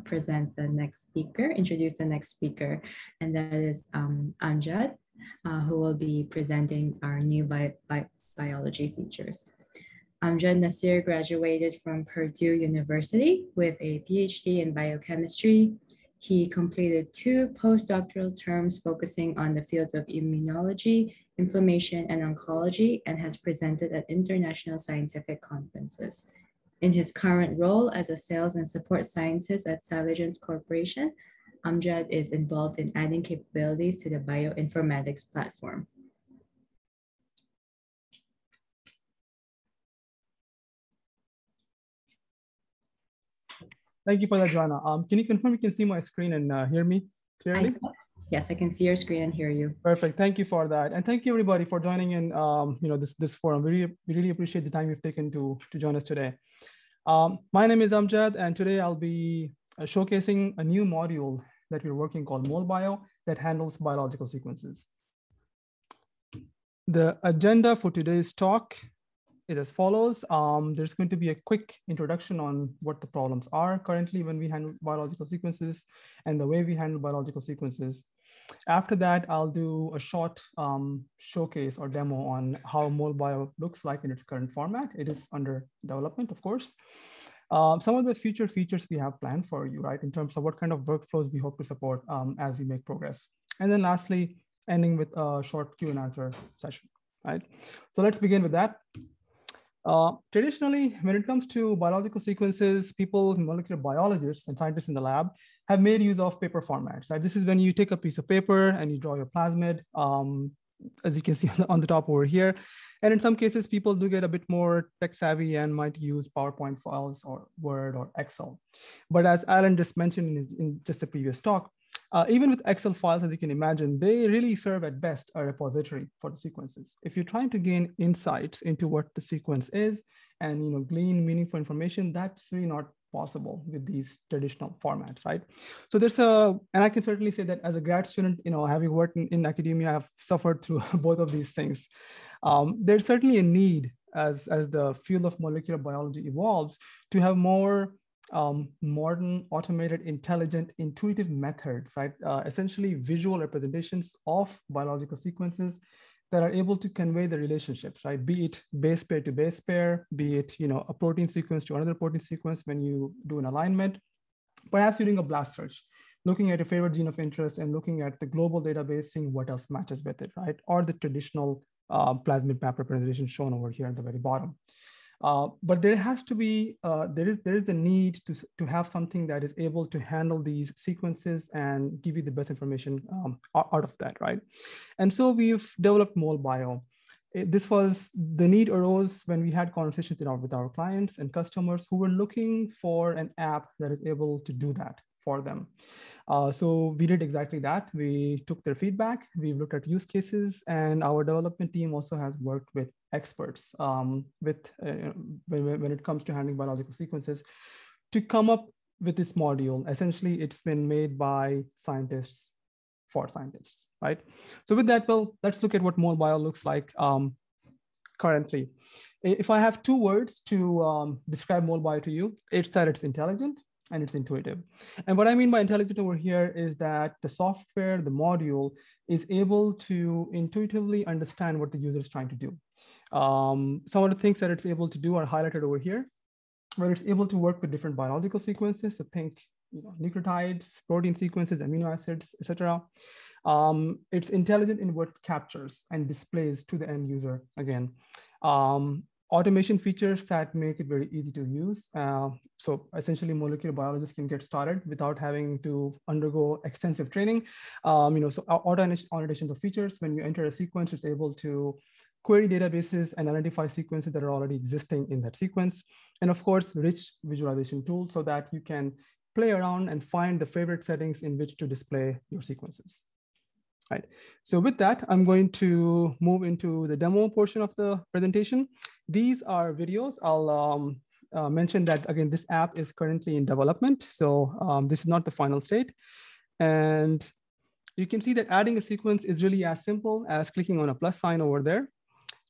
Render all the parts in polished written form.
present the next speaker, introduce the next speaker, and that is Amjad, who will be presenting our new biology features. Amjad Nasir graduated from Purdue University with a PhD in biochemistry. He completed 2 postdoctoral terms focusing on the fields of immunology, inflammation, and oncology, and has presented at international scientific conferences. In his current role as a sales and support scientist at Scilligence Corporation, Amjad is involved in adding capabilities to the bioinformatics platform. Thank you for that, Joanna. Can you confirm you can see my screen and hear me clearly? Yes, I can see your screen and hear you. Perfect. Thank you for that, and thank you everybody for joining in. This forum. We really appreciate the time you've taken to join us today. My name is Amjad, and today I'll be showcasing a new module that we're working called MolBio that handles biological sequences. The agenda for today's talk is as follows. There's going to be a quick introduction on what the problems are currently when we handle biological sequences and the way we handle biological sequences. After that, I'll do a short showcase or demo on how MolBio looks like in its current format. It is under development, of course. Some of the future features we have planned for you, right, in terms of what kind of workflows we hope to support as we make progress. And then lastly, ending with a short Q&A session, right? So let's begin with that. Traditionally, when it comes to biological sequences, people, molecular biologists and scientists in the lab have made use of paper formats. Right? This is when you take a piece of paper and you draw your plasmid, as you can see on the top over here. And in some cases, people do get a bit more tech savvy and might use PowerPoint files or Word or Excel. But as Alan just mentioned in just the previous talk, even with Excel files, as you can imagine, they really serve at best a repository for the sequences. If you're trying to gain insights into what the sequence is and glean meaningful information, that's really not possible with these traditional formats, right? So and I can certainly say that as a grad student, having worked in academia, I've suffered through both of these things. There's certainly a need as the field of molecular biology evolves to have more modern, automated, intelligent, intuitive methods, right? Essentially visual representations of biological sequences that are able to convey the relationships, right? Be it base pair to base pair, be it a protein sequence to another protein sequence when you do an alignment. Perhaps you're doing a blast search, looking at your favorite gene of interest and looking at the global database, seeing what else matches with it, right? Or the traditional plasmid map representation shown over here at the very bottom. But there has to be, there is the need to have something that is able to handle these sequences and give you the best information out of that, right? And so we've developed MolBio. The need arose when we had conversations with our clients and customers who were looking for an app that is able to do that for them. So we did exactly that. We took their feedback, we looked at use cases, and our development team also has worked with experts when it comes to handling biological sequences to come up with this module. Essentially, it's been made by scientists for scientists, right? So with that, well, let's look at what MolBio looks like currently. If I have 2 words to describe MolBio to you, it's that it's intelligent and it's intuitive. And what I mean by intelligent over here is that the software, the module, is able to intuitively understand what the user is trying to do. Some of the things that it's able to do are highlighted over here, where it's able to work with different biological sequences. So think nucleotides, protein sequences, amino acids, etc. It's intelligent in what captures and displays to the end user again. Automation features that make it very easy to use. So essentially molecular biologists can get started without having to undergo extensive training. So auto-annotations of features, when you enter a sequence, it's able to query databases and identify sequences that are already existing in that sequence. And of course, rich visualization tools so that you can play around and find the favorite settings in which to display your sequences. Right. So with that, I'm going to move into the demo portion of the presentation. These are videos. I'll mention that, again, this app is currently in development. So this is not the final state. And you can see that adding a sequence is really as simple as clicking on a plus sign over there.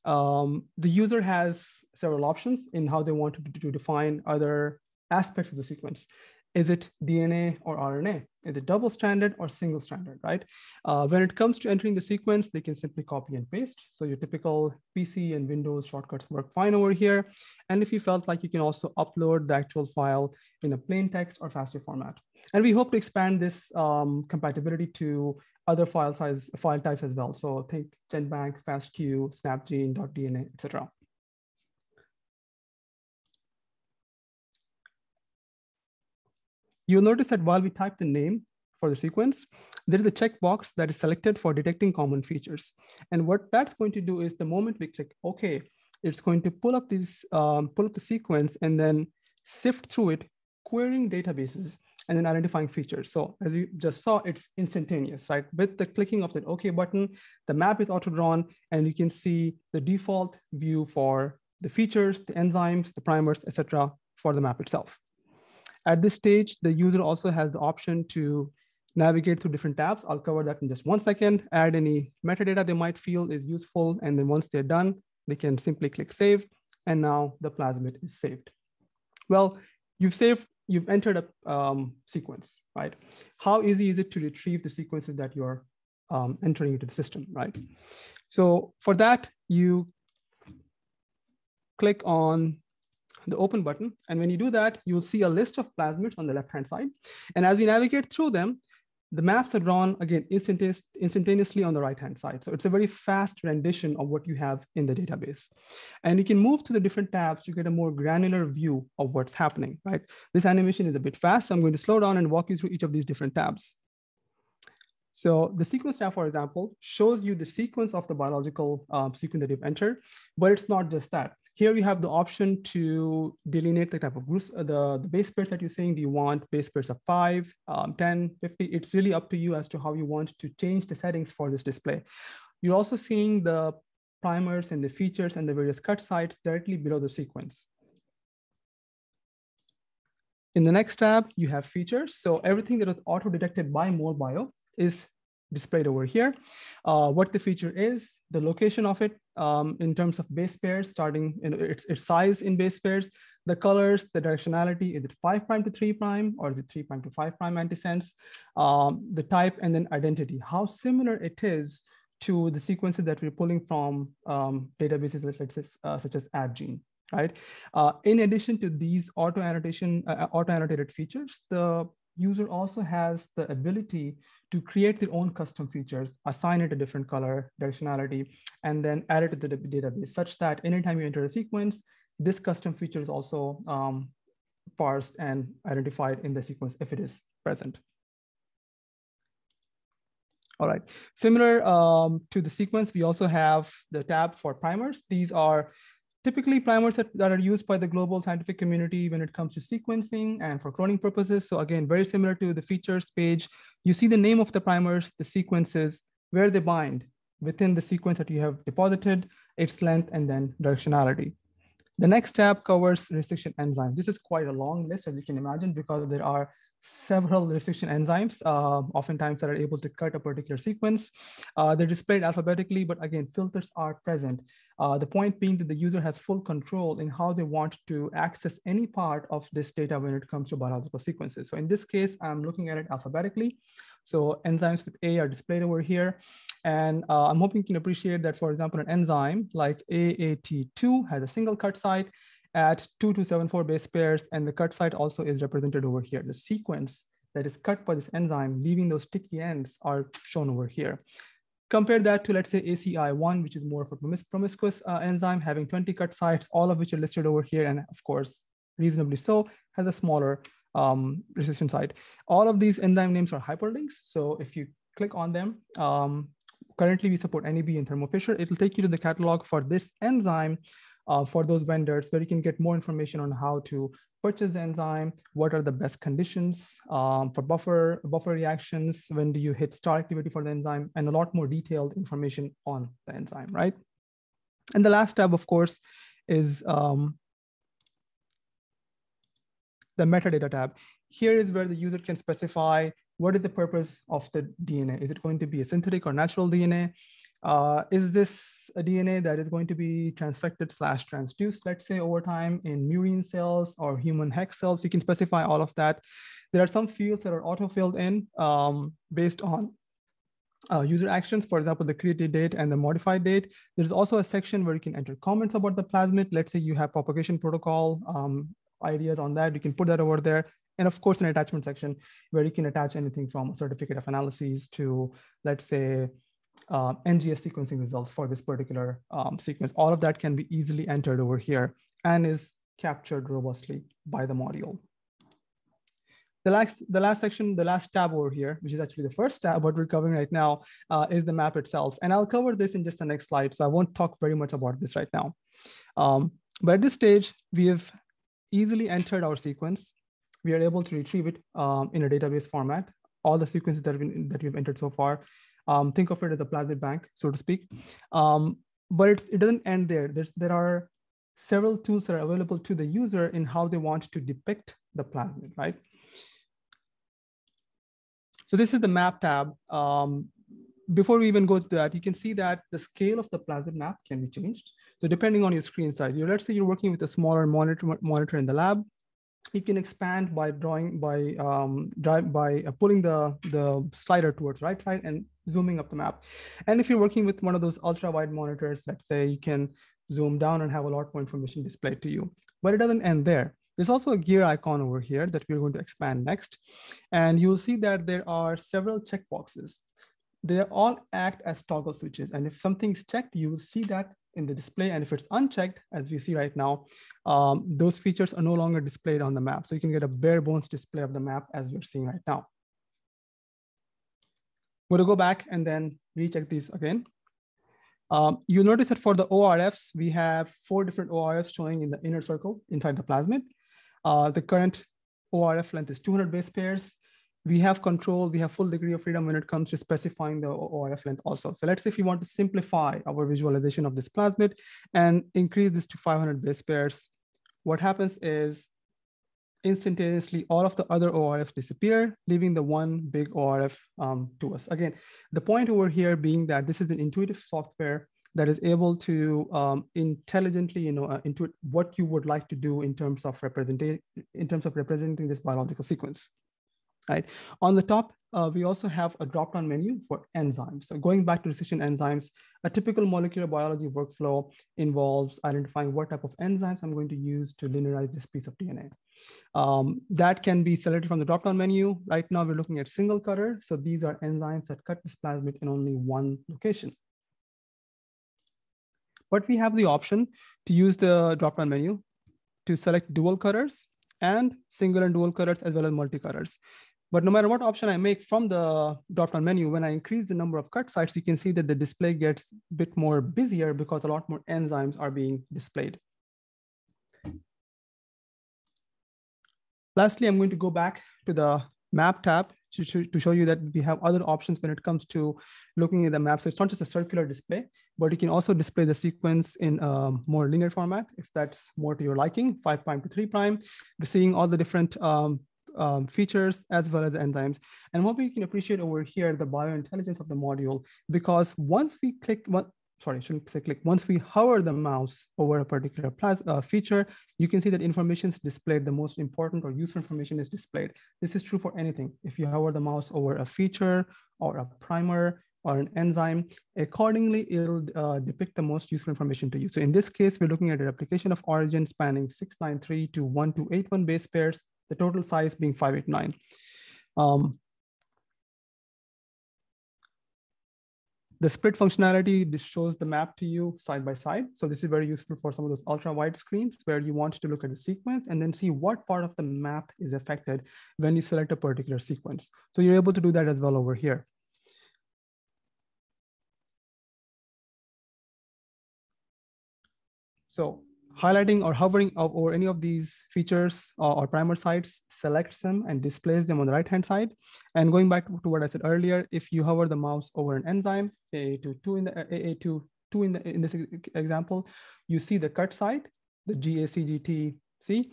The user has several options in how they want to define other aspects of the sequence. Is it DNA or RNA? Is it double-stranded or single-stranded, right? When it comes to entering the sequence, they can simply copy and paste. So your typical PC and Windows shortcuts work fine over here. And if you felt like, you can also upload the actual file in a plain text or FASTA format. And we hope to expand this compatibility to other file types as well. So think GenBank, FastQ, Snapgene, .dna, etc. You'll notice that while we type the name for the sequence, there is a checkbox that is selected for detecting common features. And what that's going to do is the moment we click OK, it's going to pull up the sequence and then sift through it, querying databases and then identifying features. So as you just saw, it's instantaneous, right? With the clicking of that OK button, the map is auto-drawn, and you can see the default view for the features, the enzymes, the primers, etc., for the map itself. At this stage, the user also has the option to navigate through different tabs. I'll cover that in just 1 second, add any metadata they might feel is useful. And then once they're done, they can simply click save. And now the plasmid is saved. Well, you've entered a sequence, right? How easy is it to retrieve the sequences that you're entering into the system, right? So for that, you click on the open button. And when you do that, you'll see a list of plasmids on the left-hand side. And as we navigate through them, the maps are drawn, again, instantaneously on the right-hand side. So it's a very fast rendition of what you have in the database. And you can move to the different tabs to get a more granular view of what's happening, right? This animation is a bit fast, so I'm going to slow down and walk you through each of these different tabs. So the sequence tab, for example, shows you the sequence of the biological sequence that you've entered, but it's not just that. Here you have the option to delineate the type of groups, the base pairs that you're saying. Do you want base pairs of 5, 10, 50? It's really up to you as to how you want to change the settings for this display. You're also seeing the primers and the features and the various cut sites directly below the sequence. In the next tab, you have features. So everything that was auto-detected by MolBio is displayed over here. What the feature is, the location of it in terms of base pairs, starting in its size in base pairs, the colors, the directionality, is it 5' to 3' or is it 3' to 5' antisense, the type, and then identity, how similar it is to the sequences that we're pulling from databases such as AdGene, right? In addition to these auto-annotated features, the user also has the ability to create their own custom features, assign it a different color, directionality, and then add it to the database such that anytime you enter a sequence, this custom feature is also parsed and identified in the sequence if it is present. All right, similar to the sequence, we also have the tab for primers. These are typically primers that are used by the global scientific community when it comes to sequencing and for cloning purposes. So again, very similar to the features page, you see the name of the primers, the sequences, where they bind within the sequence that you have deposited, its length, and then directionality. The next tab covers restriction enzymes. This is quite a long list, as you can imagine, because there are several restriction enzymes, oftentimes that are able to cut a particular sequence. They're displayed alphabetically, but again, filters are present. The point being that the user has full control in how they want to access any part of this data when it comes to biological sequences. So in this case, I'm looking at it alphabetically. So enzymes with A are displayed over here. And I'm hoping you can appreciate that, for example, an enzyme like AAT2 has a single cut site at 2274 base pairs, and the cut site also is represented over here. The sequence that is cut by this enzyme, leaving those sticky ends, are shown over here. Compare that to, let's say, ACI1, which is more of a promiscuous enzyme, having 20 cut sites, all of which are listed over here, and of course, reasonably so, has a smaller restriction site. All of these enzyme names are hyperlinks, so if you click on them, currently we support NEB and Thermo Fisher. It'll take you to the catalog for this enzyme for those vendors, where you can get more information on how to purchase the enzyme, what are the best conditions for buffer reactions, when do you hit star activity for the enzyme, and a lot more detailed information on the enzyme, right? And the last tab, of course, is the metadata tab. Here is where the user can specify what is the purpose of the DNA. Is it going to be a synthetic or natural DNA? Is this a DNA that is going to be transfected/transduced, let's say, over time in murine cells or human hex cells? You can specify all of that. There are some fields that are auto-filled in based on user actions, for example, the created date and the modified date. There's also a section where you can enter comments about the plasmid. Let's say you have propagation protocol ideas on that. You can put that over there. And of course, an attachment section where you can attach anything from a certificate of analysis to, let's say, NGS sequencing results for this particular sequence. All of that can be easily entered over here and is captured robustly by the module. The last section, the last tab over here, which is actually the first tab, what we're covering right now, is the map itself. And I'll cover this in just the next slide, so I won't talk very much about this right now. But at this stage, we have easily entered our sequence. We are able to retrieve it in a database format, all the sequences that we've entered so far. Think of it as a plasmid bank, so to speak. But it doesn't end there. There are several tools that are available to the user in how they want to depict the plasmid, right? So this is the map tab. Before we even go to that, you can see that the scale of the plasmid map can be changed. So depending on your screen size, let's say you're working with a smaller monitor in the lab, you can expand by pulling the slider towards right side and zooming up the map. And if you're working with one of those ultra wide monitors, let's say, you can zoom down and have a lot more information displayed to you. But it doesn't end there. There's also a gear icon over here that we're going to expand next. And you'll see that there are several checkboxes. They all act as toggle switches. And if something's checked, you will see that in the display. And if it's unchecked, as we see right now, those features are no longer displayed on the map. So you can get a bare bones display of the map as we're seeing right now. We're going to go back and then recheck these again. You'll notice that for the ORFs, we have 4 different ORFs showing in the inner circle inside the plasmid. The current ORF length is 200 base pairs. We have control, we have full degree of freedom when it comes to specifying the ORF length also. So let's say if you want to simplify our visualization of this plasmid and increase this to 500 base pairs, what happens is instantaneously all of the other ORFs disappear, leaving the one big ORF to us. Again, the point over here being that this is an intuitive software that is able to intelligently, intuit what you would like to do in terms of representing this biological sequence. Right. On the top, we also have a drop-down menu for enzymes. So going back to decision enzymes, a typical molecular biology workflow involves identifying what type of enzymes I'm going to use to linearize this piece of DNA. That can be selected from the drop-down menu. Right now, we're looking at single cutter. So these are enzymes that cut this plasmid in only one location. But we have the option to use the drop-down menu to select dual cutters and single and dual cutters as well as multi-cutters. But no matter what option I make from the drop-down menu, when I increase the number of cut sites, you can see that the display gets a bit more busier because a lot more enzymes are being displayed. Lastly, I'm going to go back to the map tab to show you that we have other options when it comes to looking at the map. So it's not just a circular display, but you can also display the sequence in a more linear format, if that's more to your liking, 5' to 3'. We're seeing all the different features as well as the enzymes. And what we can appreciate over here, the biointelligence of the module, because once we once we hover the mouse over a particular feature, you can see that information is displayed, the most important or useful information is displayed. This is true for anything. If you hover the mouse over a feature or a primer or an enzyme, accordingly, it'll depict the most useful information to you. So in this case, we're looking at a replication of origin spanning 693 to 1281 base pairs, the total size being 589. The split functionality, this shows the map to you side by side. So this is very useful for some of those ultra wide screens where you want to look at the sequence and then see what part of the map is affected when you select a particular sequence. So you're able to do that as well over here. So highlighting or hovering over any of these features or primer sites selects them and displays them on the right-hand side. And going back to what I said earlier, if you hover the mouse over an enzyme, AA22 in this example, you see the cut site, the GACGT See,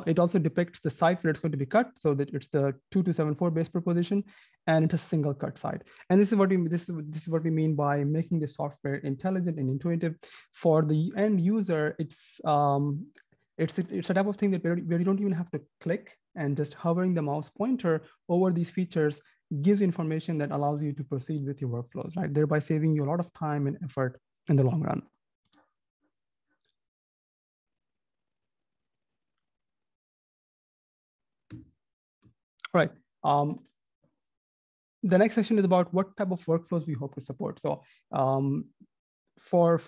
it also depicts the site where it's going to be cut, so that it's the 2274 base per position, and it's a single cut site. And this is what we mean by making the software intelligent and intuitive. For the end user, it's a type of thing that where you don't even have to click, and just hovering the mouse pointer over these features gives information that allows you to proceed with your workflows, right? Thereby saving you a lot of time and effort in the long run. Right. The next section is about what type of workflows we hope to support. So for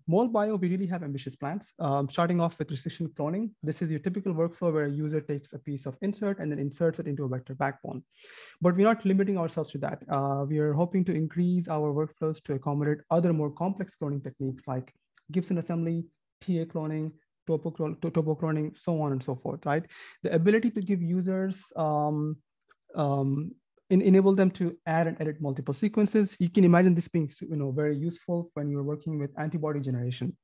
MolBio, we really have ambitious plans, starting off with restriction cloning. This is your typical workflow where a user takes a piece of insert and then inserts it into a vector backbone. But we're not limiting ourselves to that. We are hoping to increase our workflows to accommodate other more complex cloning techniques like Gibson assembly, TA cloning, topo cloning, so on and so forth, right? The ability to give users enable them to add and edit multiple sequences. You can imagine this being very useful when you're working with antibody generation.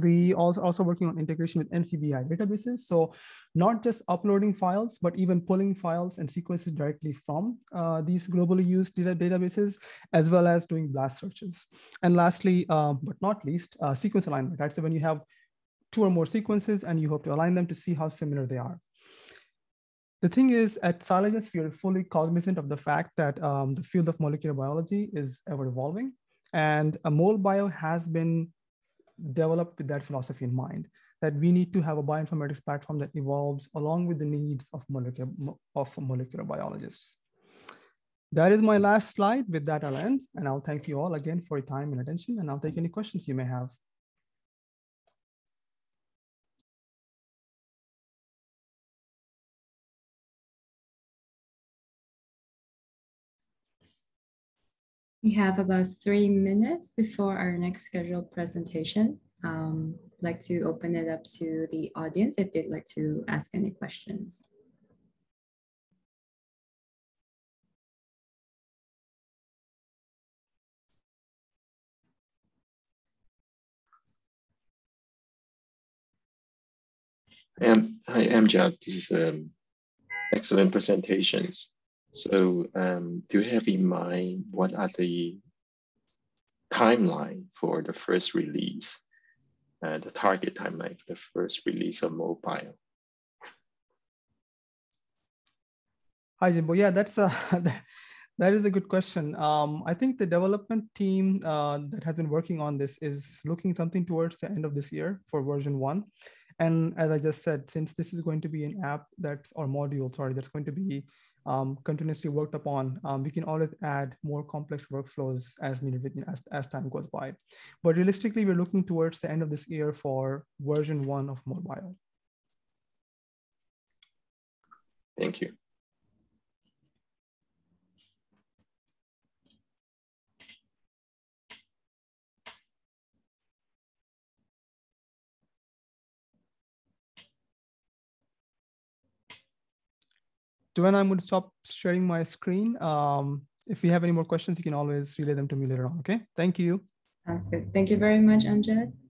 We also working on integration with NCBI databases. So not just uploading files, but even pulling files and sequences directly from these globally used databases, as well as doing blast searches. And lastly, but not least, sequence alignment, right? So when you have 2 or more sequences and you hope to align them to see how similar they are. The thing is, at Scilligence, we are fully cognizant of the fact that the field of molecular biology is ever evolving, and MolBio has been developed with that philosophy in mind, that we need to have a bioinformatics platform that evolves along with the needs of molecular biologists. That is my last slide. With that, I'll end, and I'll thank you all again for your time and attention, and I'll take any questions you may have. We have about 3 minutes before our next scheduled presentation. I'd like to open it up to the audience if they'd like to ask any questions. Hi, Amjad. This is excellent presentations. So do you have in mind what are the timeline for the first release, the target timeline for the first release of MolBio? Hi, Jimbo. Yeah, that's that is a good question. I think the development team that has been working on this is looking something towards the end of this year for version 1. And as I just said, since this is going to be an app or module, sorry, that's going to be continuously worked upon, we can always add more complex workflows as needed as time goes by. But realistically, we're looking towards the end of this year for version 1 of MolBio. Thank you. Joanna, I'm going to stop sharing my screen. If you have any more questions, you can always relay them to me later on, okay? Thank you. Sounds good. Thank you very much, Amjad.